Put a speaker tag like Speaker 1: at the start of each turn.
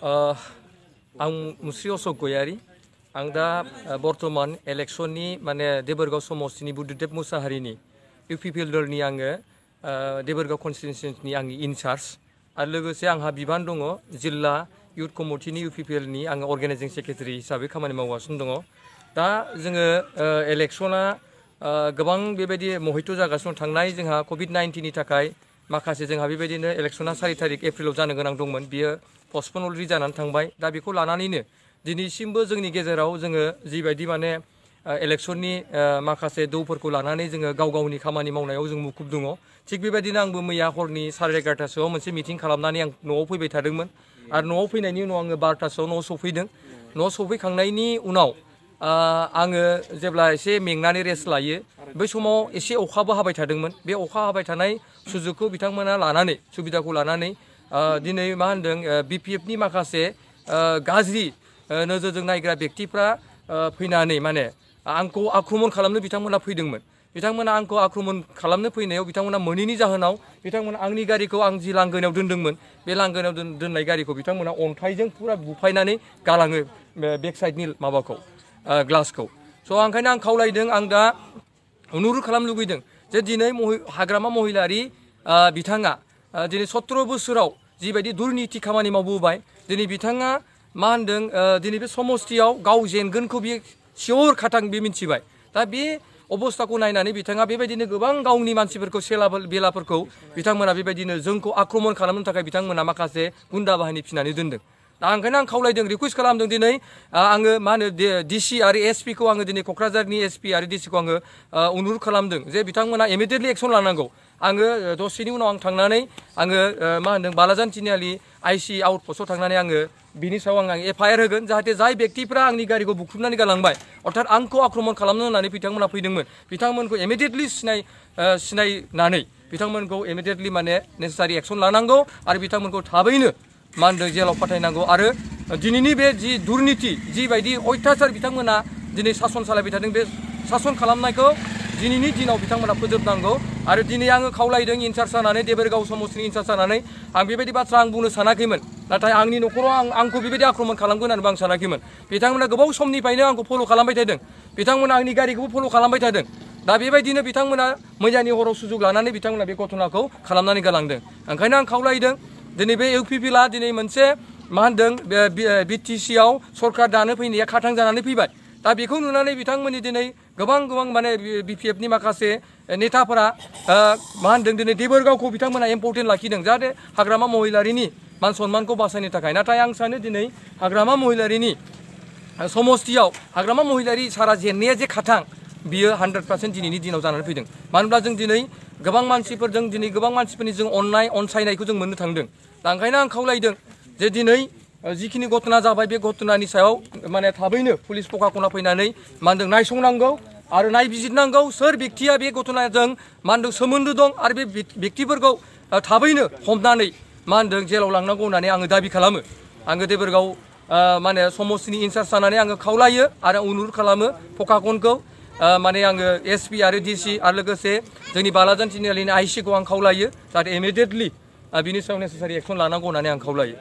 Speaker 1: आं मुस्रि अशोक गयारी आं दा बर्तमान इलेक्शननि माने देबोरगाव समस्तिनि बुद्धदेब मुसाहारिनि इउपिपिएल दलनि आङो देबोरगाव कन्स्टिटुएन्सिनि आंनि इनचार्ज आरो लोगोसे आंहा बिबान दङ जिल्ला इउथ कमिटिनि इउपिपिएलनि आङो अर्गानाइजिं सेक्रेटारि हिसाबै खामानि मावगासिनो दङ। दा जोङो इलेक्शना गोबां बेबायदि महित' जागासिनो थांनाय जोंहा COVID-19नि थाखाय माखासे जोंहा बेबायदिनो इलेक्शना 4 तारिख एप्रिलाव जानो गोनां दंमोन बियो पस्टपन अलरेडि जानानै थांबाय। दा बेखौ लानानैनो दिनैसिमबो जोंनि गेजेराव जोङो जिबायदि माने इलेक्शननि माखासे दौफोरखौ लानानै जोङो गाव गावनि खामानि मावनायाव जों मुखुब दङ। थिग बेबायदिनो आंबो मैया हरनि 11:30सोआव मोनसे मिटिं खालामनानै आं न'आव फैबाय थादोंमोन आरो न'आव फैनायनि उनाव आङो 12:00सोआव न'आव सफैदों। न'आव सफैखांनायनि उनाव आङो जेब्ला एसे मेंनानै रेस्ट लायो बै समाव एसे अखाबो हाबाय थादोंमोन। बे अखा हाबाय थानाय सुजुगखौ बिथांमोना लानानै सुबिदाखौ लानानै दिनै मा होनदों बिपिएफनि माखासे गाज्रि नोजोरजों नायग्रा बेक्तिफ्रा फैनानै माने आंखौ आक्रमन खालामनो बिथांमोना फैदोंमोन। बिथांमोना आंखौ आक्रमन खालामनो फैनायाव बिथांमोना मोनैनि जाहोनाव बिथांमोना आंनि गारिखौ आं जि लांगोनायाव दोनदोंमोन बे लांगोनायाव दोननाय गारिखौ बिथांमोना अन्थाइजों फुरा बुफायनानै गालाङो बेक साइडनि माबाखौ ग्लासखौ। स' ओंखायनो आं खावलायदों आं दा अनुरोध खालामनो लुगैदों जे दिनै हाग्रामा महिलारि बिथाङा दिनै 17 बोसोराव जिबायदि दुर्निति खामानि मावबोबाय दिनै बिथाङा मा होनदों दिनै बे समस्तियाव गाव जेनगोनखौ बे सियर खाथां बे मिन्थिबाय। दा बे अबस्थाखौ नायनानै बिथाङा बेबायदिनो गोबां गावनि मानसिफोरखौ बेलाफोरखौ बिथांमोना बेबायदिनो जोंखौ आक्रमन खालामनो थाखाय बिथांमोना माखासे गुन्दा बाहिनी फिनानै दोनदों। दा ओंखायनो आं खावलायदों रिकुवेस्ट खालामदों दिनै आङो मा होनो डिसि आरो एसपिखौ आङो दिनै क'क्राझारनि एसपि आरो डिसिखौ आङो अनुरोध खालामदों जे बिथांमोना इमिडियेटलि एक्सन लानांगौ। आङो दसेनि उनाव आं थांनानै आङो मा होनदों बालाजान तिनिआलि आइसि आउटपस्टआव थांनानै आङो बिनि सायाव आं FIR होगोन जाहाथे जाय बेक्तिफ्रा आंनि गारिखौ बुख्रुबनानै गालांबाय अर्थात आंखौ आक्रमन खालामनो होननानै बिथांमोना फैदोंमोन बिथांमोनखौ इमिडियेटलि सिनायनानै बिथांमोनखौ इमिडियेटलि माने नेसेसारि एक्सन लानांगौ आरो बिथांमोनखौ थाबैनो मा होनदों जेलाव फाथायनांगौ आरो दिनैनि बे जि दुर्निति जिबायदि अयथासार बिथांमोना दिनै सासन सालायबाय थादों बे सासन खालामनायखौ दिनैनि दिनाव बिथांमोना फोजोबनांगौ। आरो दिनै आङो खावलायदों इनचार्ज जानानै देबोरगाव समस्तिनि इनचार्ज जानानै आं बेबायदि बाथ्रा आं बुंनो सानाखैमोन नाथाय आंनि न'खराव आंखौ बेबायदि आक्रमन खालामगोन होननानैबो आं सानाखैमोन। बिथांमोना गोबाव समनिफ्रायनो आंखौ फल' खालामबाय थादों बिथांमोना आंनि गारिखौबो फल' खालामबाय थादों। दा बेबायदिनो बिथांमोना मैयानि हराव सुजुग लानानै बिथांमोना बे घटनाखौ खालामनानै गालांदों। ओंखायनो आं खावलायदों दिनै बे इउपिपिएलआ दिनै मोनसे मा होनदों बिटिसिआव सरकार दानो फैनाया खाथां जानानै फैबाय। दा बेखौ नुनानै बिथांमोननि दिनै गोबां माने बिपिएफनि माखासे नेताफोरा मा होनदों दिनै देबोरगावखौ बिथांमोना इम्परटेन्ट लाखिदों जाहाथे हाग्रामा महिलारिनि मान सन्मानखौ बासायनो थाखाय। नाथाय आं सानो दिनै हाग्रामा महिलारिनि समस्तियाव हाग्रामा महिलारि सारा जेननाया जे खाथां बियो 100% दिनैनि दिनाव जानानै फैदों। मानो होनब्ला जों दिनै गोबां मानसिफोरजों दिनै गोबां मानसिफोरनि जों अननाय अनसायनायखौ जों मोननो थांदों। दा ओंखायनो आं खावलायदों जे दिनै जिखिनि घटना जाबाय बे घटनानि सायाव माने थाबैनो पुलिस प्रखाखना फैनानै मा होनदों नायसंनांगौ आरो नायबिजिरनांगौ सोर बेक्तिया बे घटनाजों मा होनदों सोमोन्दो दं आरो बे बेक्तिफोरखौ थाबैनो हमनानै मा होनदों जेलाव लांनांगौ होननानै आङो दाबि खालामो। आङो देबोरगाव माने समस्तिनि इनचार्ज जानानै आङो खावलायो आरो अनुरोध खालामो प्रखाखनखौ माने आङो एसपि आरो डिसि आरो लोगोसे जोंनि बालाजान तिनिआलिनि आइसिखौ आं खावलायो जाहाथे इमिडियेटलि बिनि सायाव नेसेसारि एक्सन लानांगौ होननानै आं खावलायो।